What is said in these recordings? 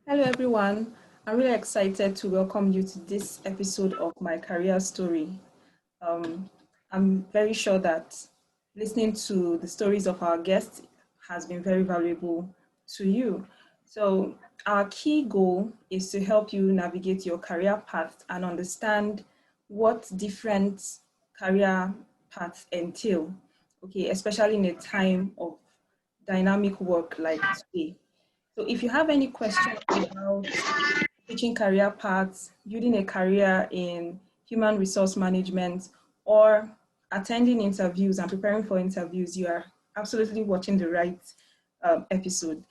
Hello everyone, I'm really excited to welcome you to this episode of my career story. I'm very sure that listening to the stories of our guests has been very valuable to you. So our key goal is to help you navigate your career path and understand what different career paths entail, okay, especially in a time of dynamic work like today. So if you have any questions about switching career paths, building a career in human resource management, or attending interviews and preparing for interviews, you are absolutely watching the right episode.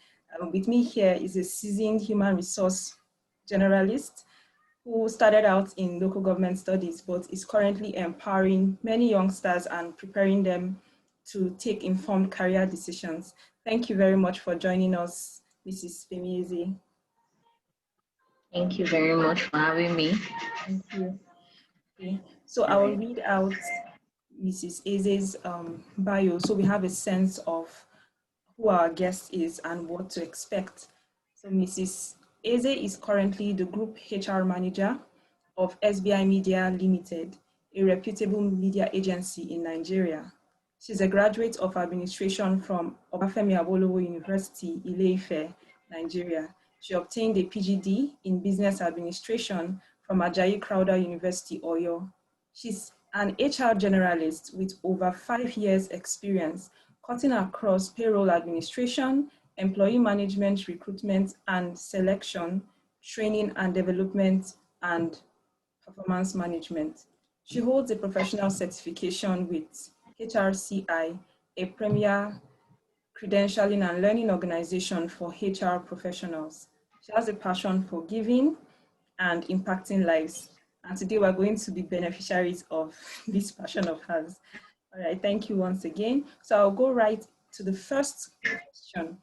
With me here is a seasoned human resource generalist who started out in local government studies, but is currently empowering many youngsters and preparing them to take informed career decisions. Thank you very much for joining us, Mrs. Pemi Eze. Thank you very much for having me. Thank you. Okay. So I will read out Mrs. Eze's bio so we have a sense of who our guest is and what to expect. So Mrs. Eze is currently the Group HR Manager of SBI Media Limited, a reputable media agency in Nigeria. She's a graduate of administration from Obafemi Awolowo University, Ile-Ife, Nigeria. She obtained a PGD in business administration from Ajayi Crowther University, Oyo. She's an HR generalist with over 5 years experience cutting across payroll administration, employee management, recruitment and selection, training and development, and performance management. She holds a professional certification with HRCI, a premier credentialing and learning organization for HR professionals. She has a passion for giving and impacting lives. And today we're going to be beneficiaries of this passion of hers. All right, thank you once again. So I'll go right to the first question.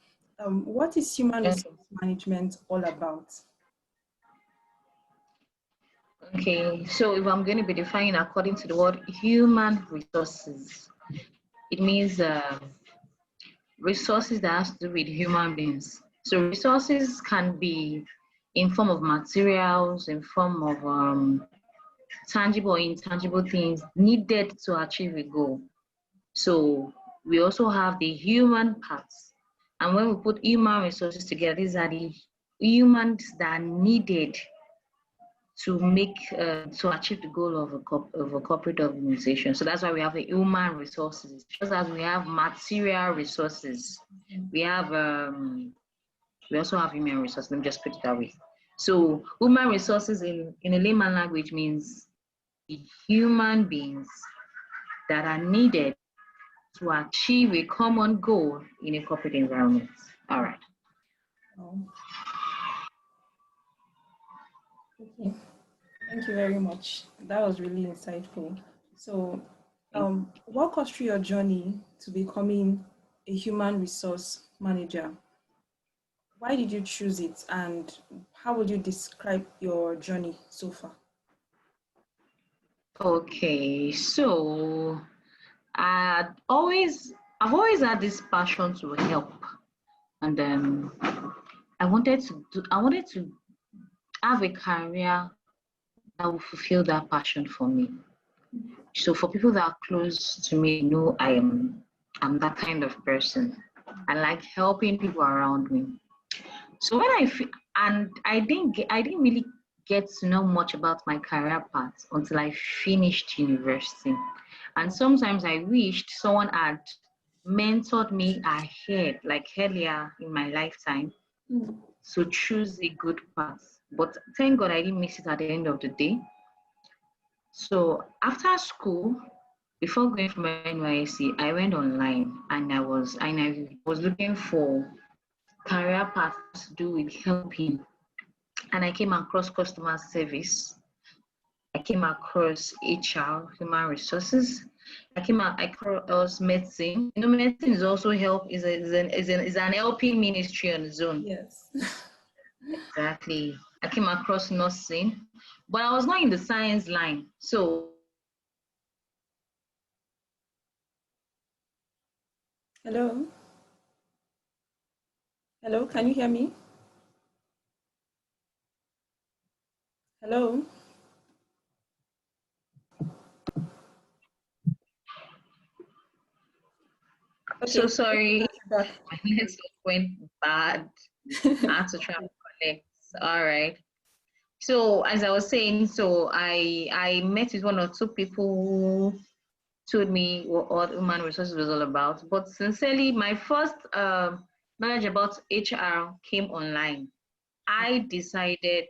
What is human resource management all about? Okay, so if I'm going to be defining according to the word human resources, it means resources that has to do with human beings. So resources can be in form of materials, in form of tangible or intangible things needed to achieve a goal. So we also have the human parts. And when we put human resources together, these are the humans that are needed to to achieve the goal of a corporate organization. So that's why we have the human resources. Just as we have material resources, we also have human resources. Let me just put it that way. So human resources in a layman language means the human beings that are needed to achieve a common goal in a corporate environment. All right. Okay. Thank you very much. That was really insightful. So, walk us through your journey to becoming a human resource manager. Why did you choose it, and how would you describe your journey so far? Okay, so I've always had this passion to help, and I wanted to have a career that will fulfill that passion for me. So for people that are close to me, know I'm that kind of person. I like helping people around me. So when I didn't really get to know much about my career path until I finished university. And sometimes I wished someone had mentored me ahead, like earlier in my lifetime, to choose a good path. But thank God I didn't miss it at the end of the day. So after school, before going for my NYSC, I went online and I was looking for career paths to do with helping. And I came across customer service. I came across HR, human resources. I came across medicine. You know, medicine is also is an helping ministry on its own. Yes. Exactly. I came across nursing, but I was not in the science line. So Hello? Hello, can you hear me? Hello? So Okay. sorry, Back. my network went bad. I had to try and connect. All right. So as I was saying, so I met with one or two people who told me what human resources was all about. But sincerely, my first knowledge about HR came online. I decided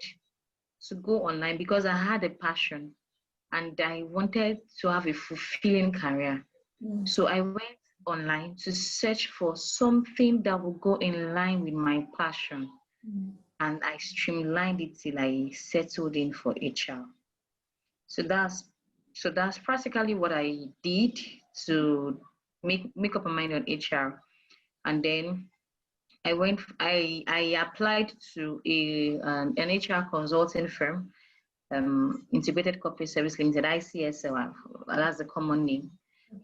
to go online because I had a passion and I wanted to have a fulfilling career. Mm, So I went online to search for something that would go in line with my passion. mm, And I streamlined it till I settled in for HR. So that's practically what I did to make up my mind on HR. And then I applied to an HR consulting firm, Integrated Corporate Service Limited, ICSL, that's the common name.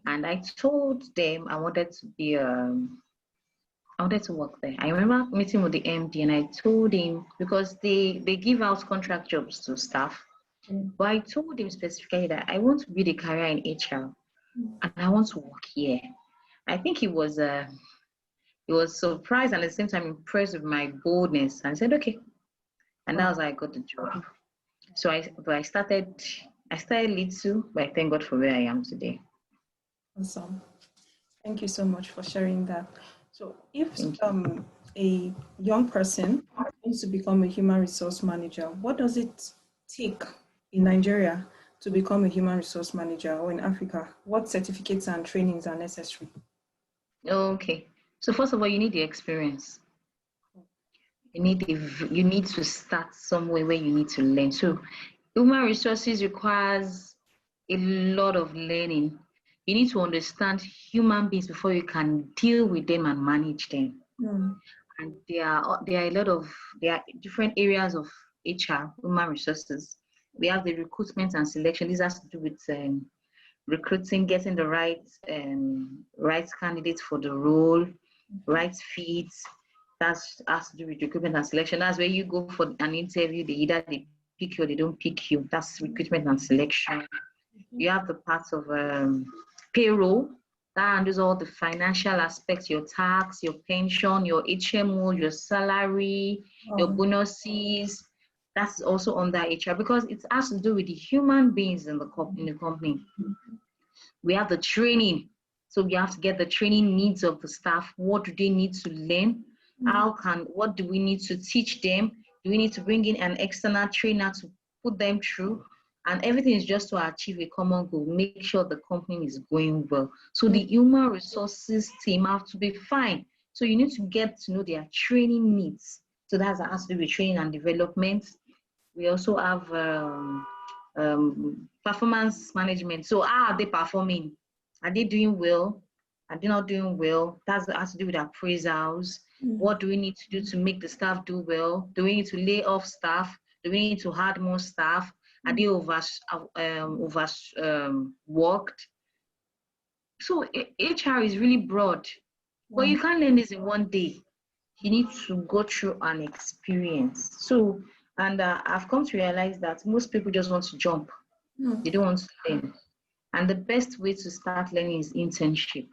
And I told them I wanted to work there. I remember meeting with the MD and I told him, because they give out contract jobs to staff, mm, but I told him specifically that I want to build a career in HR mm. and I want to work here. I think he was surprised and at the same time impressed with my boldness and said, okay. And that Wow, was how I got the job. So I started little, but I thank God for where I am today. awesome. Thank you so much for sharing that. So if Thank you. a young person wants to become a human resource manager, what does it take in Nigeria to become a human resource manager, or in Africa? What certificates and trainings are necessary? Okay. So first of all, you need the experience. You need to start somewhere where you need to learn. So human resources requires a lot of learning. You need to understand human beings before you can deal with them and manage them. Mm, And there are different areas of HR, human resources. We have the recruitment and selection. This has to do with recruiting, getting the right candidates for the role, right fits. That has to do with recruitment and selection. That's where you go for an interview. They pick you or they don't pick you. That's recruitment and selection. You have the parts of payroll that handles all the financial aspects, your tax, your pension, your HMO, your salary, your bonuses. That's also under HR because it has to do with the human beings in the company. We have the training. So we have to get the training needs of the staff. What do they need to learn? What do we need to teach them? Do we need to bring in an external trainer to put them through? And everything is just to achieve a common goal, make sure the company is going well. So the human resources team have to be fine. So you need to get to know their training needs. So that has to do with training and development. We also have performance management. So how are they performing? Are they doing well? Are they not doing well? That has to do with appraisals. What do we need to do to make the staff do well? Do we need to lay off staff? Do we need to add more staff? Are they worked? So HR is really broad, but you can't learn this in one day. You need to go through an experience. So, and I've come to realize that most people just want to jump. They don't want to learn. And the best way to start learning is internship.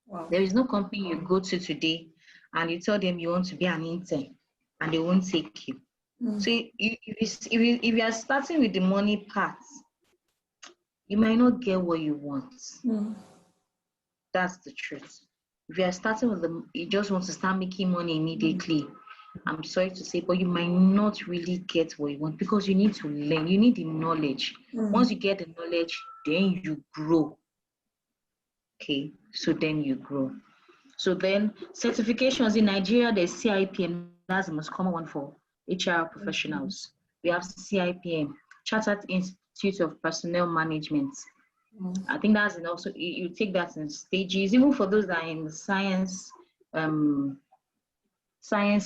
Wow. There is no company you go to today and you tell them you want to be an intern and they won't take you. So if you are starting with the money part, you might not get what you want. That's the truth. If you are starting with you just want to start making money immediately, I'm sorry to say, but you might not really get what you want because you need to learn. You need the knowledge. Once you get the knowledge, then you grow. Okay, so then you grow. So then certifications in Nigeria, there's CIPM. That's the most common one for HR professionals. We have CIPM, Chartered Institute of Personnel Management. I think that's also you take that in stages. Even for those that are in the science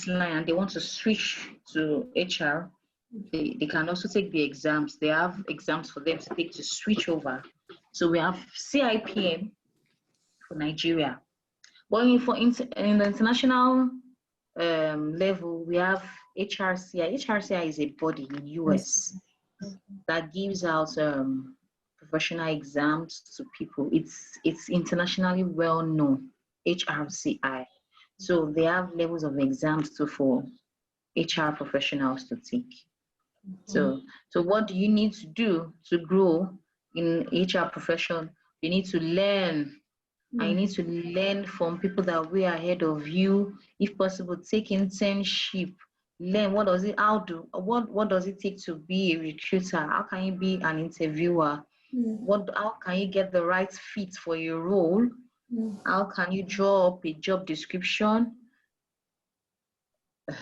line and they want to switch to HR, they can also take the exams. They have exams for them to take to switch over. So we have CIPM for Nigeria. But in the international level, we have HRCI. HRCI is a body in US. that gives out professional exams to people. It's internationally well known, HRCI. So they have levels of exams too for HR professionals to take. So what do you need to do to grow in HR profession? You need to learn. And you need to learn from people that are way ahead of you. If possible, take internship. Learn what does it what does it take to be a recruiter? How can you be an interviewer? How can you get the right fit for your role? How can you draw up a job description?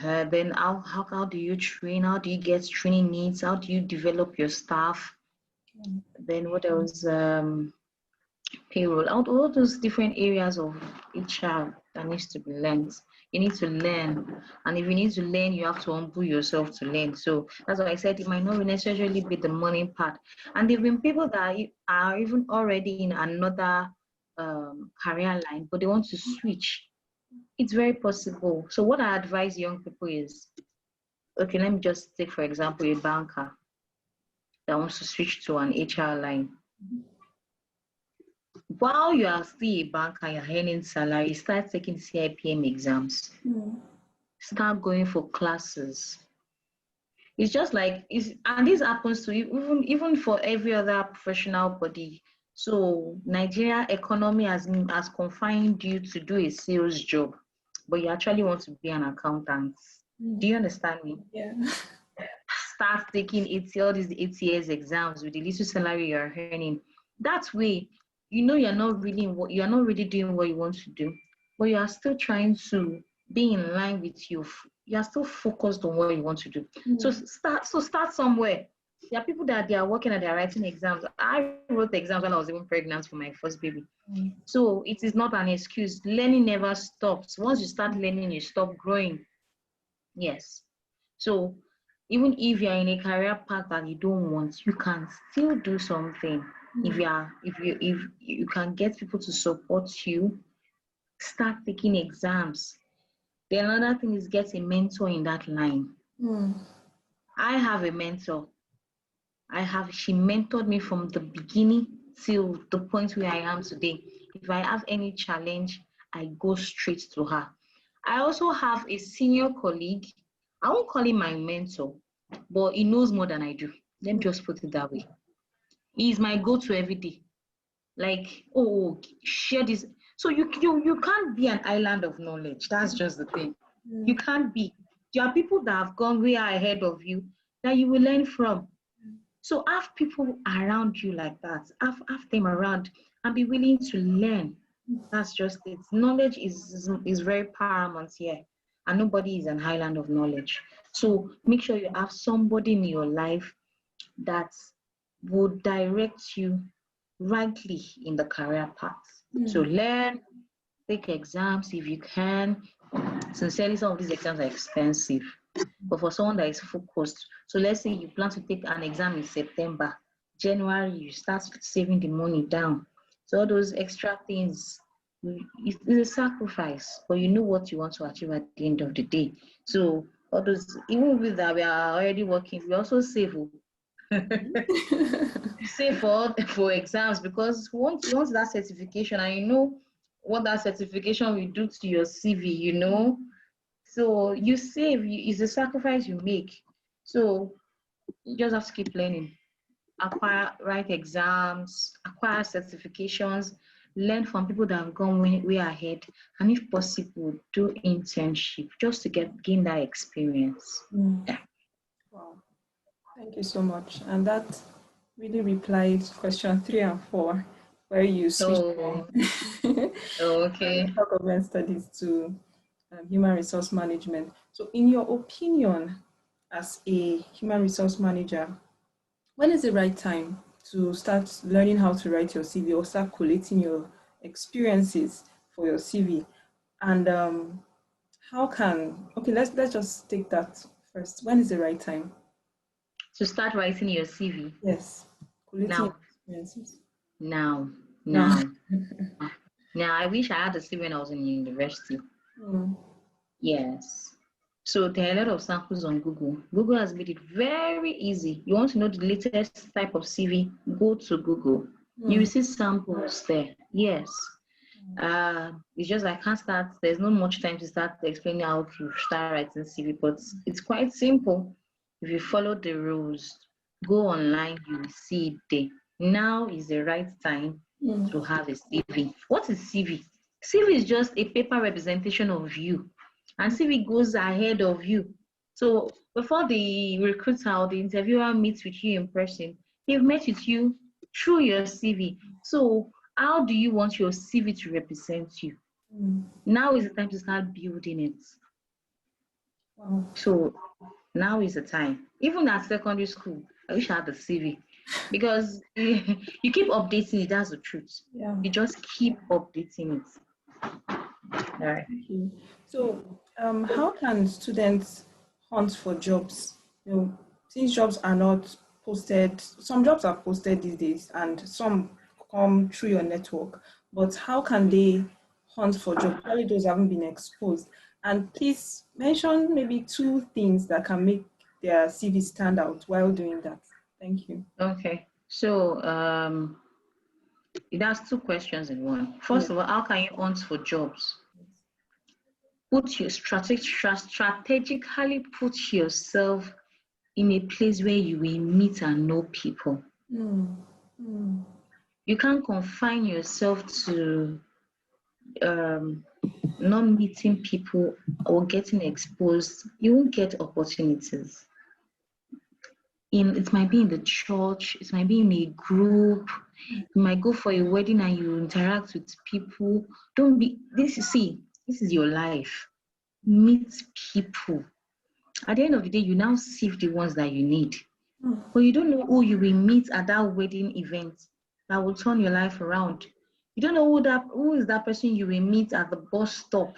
Then how do you train? How do you get training needs? How do you develop your staff? Then what else? Payroll, all those different areas of HR that needs to be learned. You need to learn, and if you need to learn, you have to humble yourself to learn. So that's why I said it might not necessarily be the money part. And there've been people that are even already in another career line, but they want to switch. It's very possible. So what I advise young people is, okay, let me just take for example a banker that wants to switch to an HR line. While you are still a banker, you're earning salary, start taking CIPM exams. Start going for classes. It's just like, and this happens to even for every other professional body. So Nigeria economy has confined you to do a sales job, but you actually want to be an accountant. Do you understand me? Yeah. Start taking all these ATS exams with the little salary you're earning. That way, you're not really doing what you want to do, but you are still trying to be in line with you are still focused on what you want to do. So start somewhere. There are people that they are working and they are writing exams. I wrote exams when I was even pregnant for my first baby. So it is not an excuse. Learning never stops. Once you start learning, you stop growing. Yes. So even if you're in a career path that you don't want, you can still do something. If you can get people to support you, start taking exams. Then another thing is get a mentor in that line. I have a mentor. She mentored me from the beginning till the point where I am today. If I have any challenge, I go straight to her. I also have a senior colleague. I won't call him my mentor, but he knows more than I do. Let me just put it that way. He is my go-to every day. Like, share this. So you can't be an island of knowledge. That's just the thing. You can't be. There are people that have gone way ahead of you that you will learn from. So have people around you like that. Have them around and be willing to learn. That's just it. Knowledge is very paramount here. And nobody is an island of knowledge. So make sure you have somebody in your life that would direct you rightly in the career path. So learn, take exams if you can. Sincerely, some of these exams are expensive, but for someone that is focused, so let's say you plan to take an exam in September, January, you start saving the money down. So all those extra things, it's a sacrifice, but you know what you want to achieve at the end of the day. So all those, even with that, we are already working, we also save. Save for exams, because once that certification, and you know what that certification will do to your CV, so you save. It's a sacrifice you make. So you just have to keep learning, write exams, acquire certifications, learn from people that have gone way ahead, and if possible, do internship just to gain that experience. Yeah. Wow. Thank you so much. And that really replied question 3 and 4, where you switched from Okay. government studies to human resource management. So in your opinion, as a human resource manager, when is the right time to start learning how to write your CV or start collating your experiences for your CV? And let's just take that first. When is the right time to start writing your CV? Yes, collating Now. experiences. Now. Now, I wish I had a CV when I was in university. Yes. So there are a lot of samples on Google. Google has made it very easy. You want to know the latest type of CV, go to Google. You will see samples there. Yes. It's just I can't start, there's not much time to start explaining how to start writing CV, but it's quite simple. If you follow the rules, go online, you will see it there. Now is the right time to have a CV. What is CV? CV is just a paper representation of you, and CV goes ahead of you. So before the recruiter or the interviewer meets with you in person, they've met with you through your CV. So how do you want your CV to represent you? Now is the time to start building it. Wow. So now is the time. Even at secondary school, I wish I had the CV, because you keep updating it. That's the truth. Yeah. You just keep updating it. All right. Okay. So, how can students hunt for jobs? Since jobs are not posted, some jobs are posted these days, and some come through your network. But how can they hunt for jobs? Probably those haven't been exposed. And please mention maybe 2 things that can make their CV stand out while doing that. Thank you. Okay. So it has 2 questions in one. First of all, how can you hunt for jobs? Strategically put yourself in a place where you will meet and know people. You can't confine yourself to not meeting people or getting exposed. You won't get opportunities. It might be in the church, it might be in a group, you might go for a wedding and you interact with people. This is your life. Meet people. At the end of the day, you now sieve the ones that you need. But you don't know who you will meet at that wedding event that will turn your life around. You don't know who is that person you will meet at the bus stop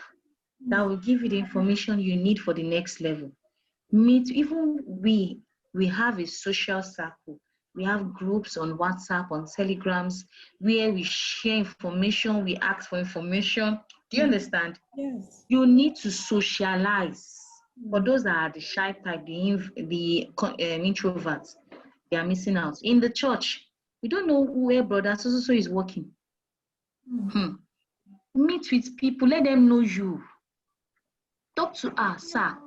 that will give you the information you need for the next level. We have a social circle. We have groups on WhatsApp, on Telegrams, where we share information, we ask for information. Do you understand? Yes. You need to socialize. For those that are the shy type, the introverts, they are missing out. In the church, we don't know where brother so is working. Meet with people, let them know you. Talk to her, sir.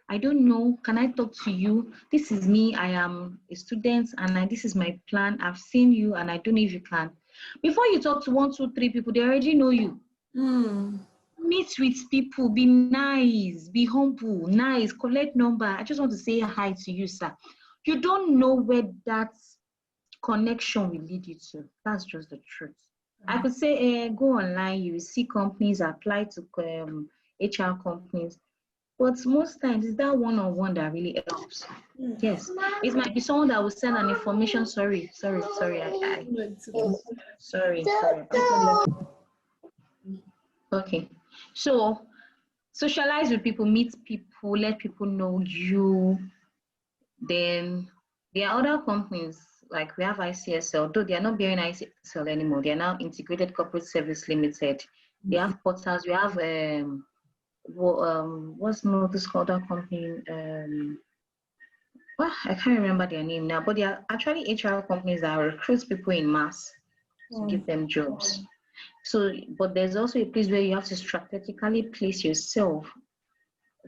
I don't know, can I talk to you? This is me, I am a student, and this is my plan. I've seen you, and I don't know if you can. Before you talk to 1, 2, 3 people, they already know you. Meet with people, be nice, be humble, nice, collect number. I just want to say hi to you, sir. You don't know where that connection will lead you to. That's just the truth. I could say, go online, you will see companies apply to HR companies. But most times, it's that one-on-one that really helps. Yes, it might be someone that will send an information. Sorry. Okay, so socialize with people, meet people, let people know you. Then there are other companies, like we have ICSL, though they are not bearing ICSL anymore. They are now Integrated Corporate Service Limited. They have portals. We have what's this called, that company? I can't remember their name now, but they are actually HR companies that recruit people in mass to give them jobs. So, but there's also a place where you have to strategically place yourself.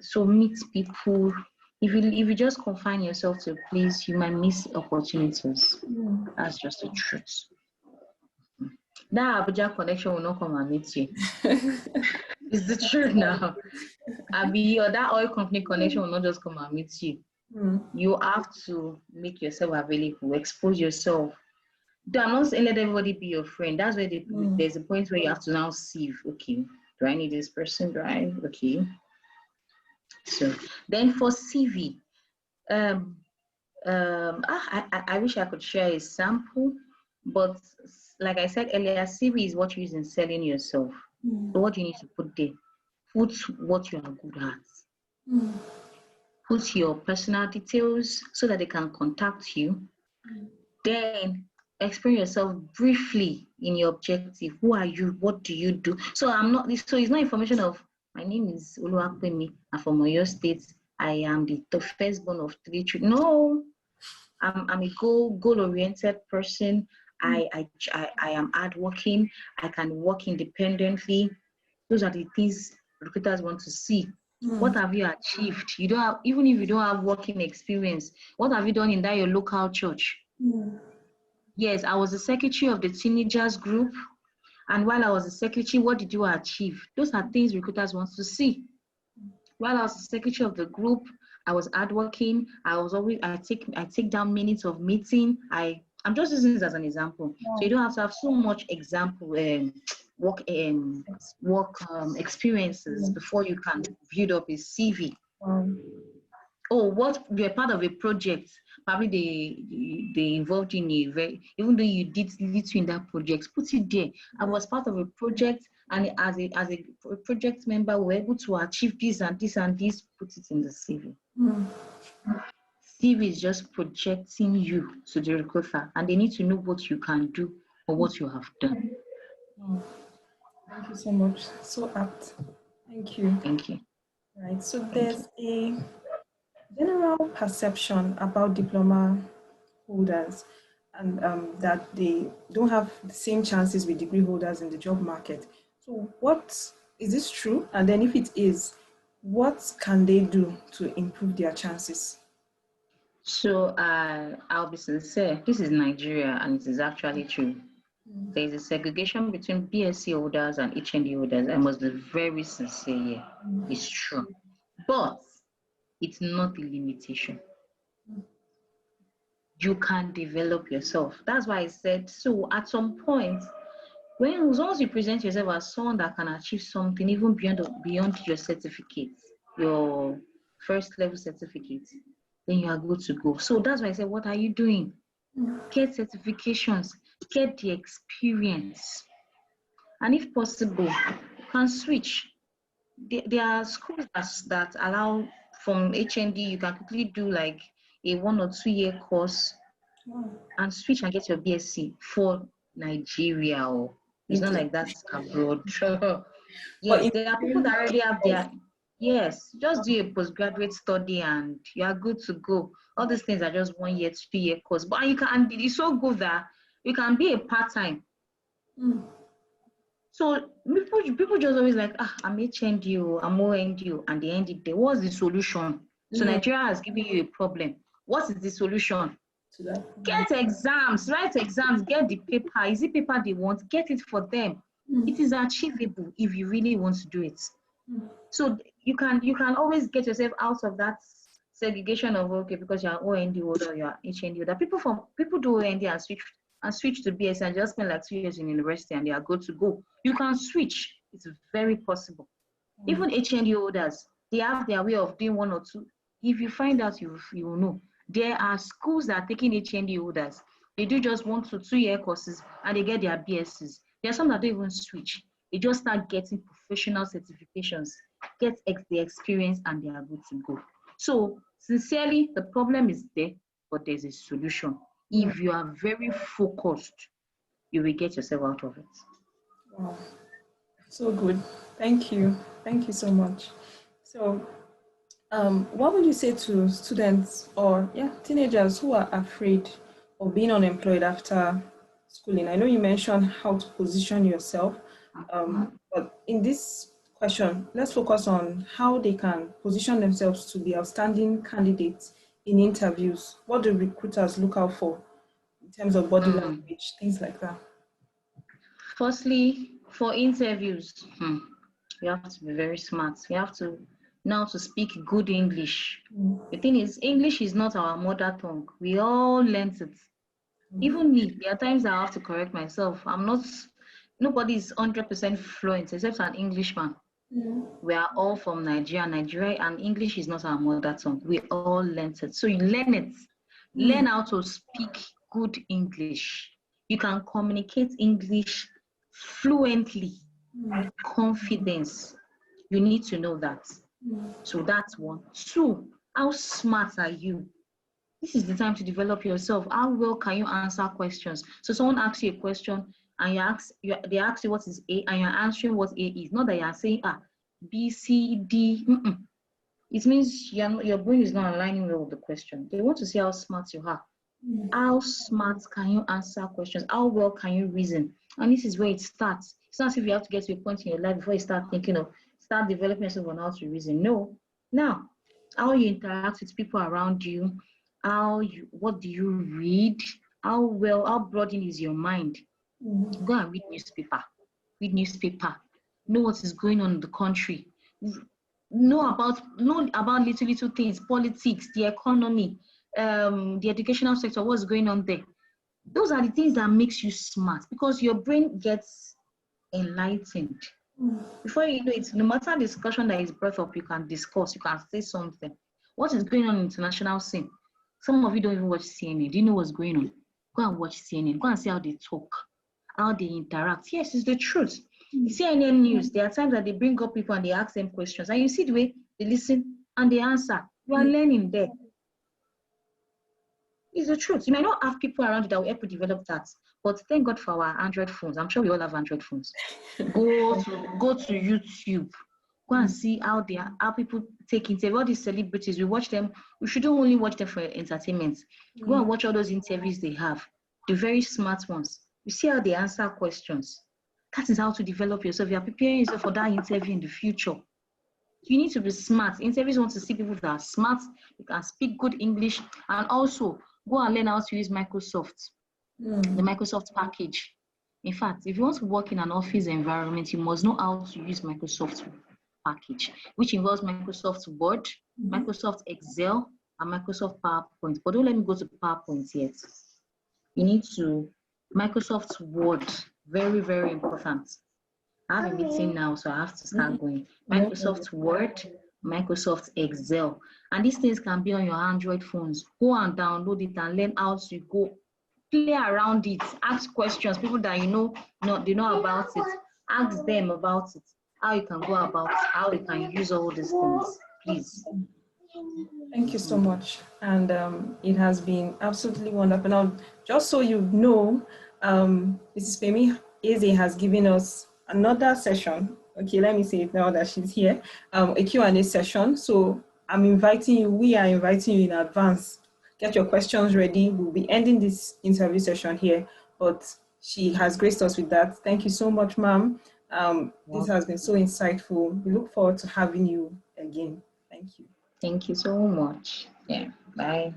So meet people. If you just confine yourself to a place, you might miss opportunities. That's just the truth. That Abuja connection will not come and meet you. It's the truth now. Or that oil company connection will not just come and meet you. You have to make yourself available, expose yourself. I'm not saying let everybody be your friend. That's where there's a point where you have to now sieve. Okay, do I need this person? Okay. So then for CV, I wish I could share a sample, but like I said earlier, CV is what you use in selling yourself. So what you need to put there? Put what you are good at. Put your personal details so that they can contact you. Then explain yourself briefly in your objective. Who are you? What do you do? So it's not information of, my name is Oluwapemi, I'm from Oyo State. I am the firstborn of 3 children. No, I'm a goal-oriented person. I am hardworking. I can work independently. Those are the things recruiters want to see. What have you achieved? You don't have, even if you don't have working experience, what have you done in that your local church? Yes, I was the secretary of the teenagers group. And while I was the secretary, what did you achieve? Those are things recruiters want to see. While I was the secretary of the group, I was hardworking. I take down minutes of meeting. I'm just using this as an example. So you don't have to have so much example work experiences before you can build up a CV. Oh, what you're part of a project? Probably they involved in even though you did little in that project, put it there. I was part of a project, and as a project member, we were able to achieve this and this and this. Put it in the CV. CV is just projecting you to the recruiter, and they need to know what you can do or what you have done. Thank you so much. So apt. Thank you. Thank you. Right. So there's a general perception about diploma holders and that they don't have the same chances with degree holders in the job market. So is this true? And then if it is, what can they do to improve their chances? So I'll be sincere. This is Nigeria, and it is actually true. There is a segregation between BSc holders and HND holders. I must be very sincere here. It's true. But it's not a limitation. You can develop yourself. That's why I said, so at some point, once you present yourself as someone that can achieve something even beyond your certificate, your first level certificate, then you are good to go. So that's why I said, what are you doing? Get certifications, get the experience. And if possible, you can switch. There are schools that allow from HND, you can quickly do like a 1 or 2 year course and switch and get your BSc for Nigeria. It's not like that's abroad. Yes, there are people that already have yes, just do a postgraduate study and you are good to go. All these things are just 1 year, 2 year course. But it's so good that you can be a part-time. So people just always like, I'm HND, I'm OND, and they end it there. What's the solution? So Nigeria has given you a problem. What is the solution? Get exams, write exams, get the paper. Is it paper they want? Get it for them. It is achievable if you really want to do it. So you can always get yourself out of that segregation of, okay, because you're OND holder, you're HND holder. People do OND and switch to BS and just spend like 2 years in university and they are good to go. You can switch. It's very possible. Even HND holders, they have their way of doing 1 or 2. If you find out, you will know. There are schools that are taking HND holders. They do just 1 to 2 year courses and they get their BSs. There are some that don't even switch. They just start getting professional certifications, get the experience, and they are good to go. So sincerely, the problem is there, but there's a solution. If you are very focused, you will get yourself out of it. Wow, so good. Thank you. Thank you so much. So what would you say to students or teenagers who are afraid of being unemployed after schooling? I know you mentioned how to position yourself, but in this question, let's focus on how they can position themselves to be outstanding candidates in interviews. What do recruiters look out for in terms of body language, things like that? Firstly, for interviews, you have to be very smart. You have to know to speak good English. The thing is, English is not our mother tongue. We all learned it. Even me, there are times I have to correct myself. Nobody is 100% fluent except an Englishman. We are all from Nigeria, and English is not our mother tongue. We all learned it. So you learn it. Learn how to speak good English. You can communicate English fluently, confidence. You need to know that. So that's 1. 2, how smart are you? This is the time to develop yourself. How well can you answer questions? So someone asks you a question and they ask you what is A and you're answering what A is. Not that you're saying B, C, D. it means your brain is not aligning well with the question. They want to see how smart you are. How smart can you answer questions? How well can you reason? And this is where it starts. It's not as if you have to get to a point in your life before you start thinking of, start developing yourself on how to reason. No. Now, how you interact with people around you, what do you read? How broad is your mind? Go and read newspaper. Read newspaper. Know what is going on in the country. Know about little things, politics, the economy, the educational sector, what's going on there. Those are the things that makes you smart, because your brain gets enlightened. Before you know it, no matter the discussion that is brought up, you can discuss, you can say something. What is going on in international scene? Some of you don't even watch CNN. Do you know what's going on? Go and watch CNN. Go and see how they talk, how they interact. Yes, it's the truth. You see CNN news, there are times that they bring up people and they ask them questions, and you see the way they listen and they answer. You are learning there. It's the truth. You might not have people around you that will help you develop that, but thank God for our Android phones. I'm sure we all have Android phones. Go to YouTube. Go and see how people take interviews. All these celebrities, we watch them. We shouldn't only watch them for entertainment. Go and watch all those interviews they have. The very smart ones. You see how they answer questions. That is how to develop yourself. You are preparing yourself for that interview in the future. You need to be smart. Interviews want to see people that are smart, you can speak good English, and also go and learn how to use Microsoft, the Microsoft package. In fact, if you want to work in an office environment, you must know how to use Microsoft package, which involves Microsoft Word, Microsoft Excel, and Microsoft PowerPoint. But don't let me go to PowerPoint yet. You need to, Microsoft Word, very, very important. I have a meeting now, so I have to start going. Microsoft Word, Microsoft Excel. And these things can be on your Android phones. Go and download it and learn how to go play around it. Ask questions, people that they know about it. Ask them about it. How you can go about it, how you can use all these things. Please. Thank you so much. And it has been absolutely wonderful. Now, just so you know, Mrs. Pemi Eze has given us another session. Okay, let me say it now that she's here. A Q&A session. So we are inviting you in advance. Get your questions ready. We'll be ending this interview session here, but she has graced us with that. Thank you so much, ma'am. This has been so insightful. We look forward to having you again. Thank you. Thank you so much. Yeah, bye.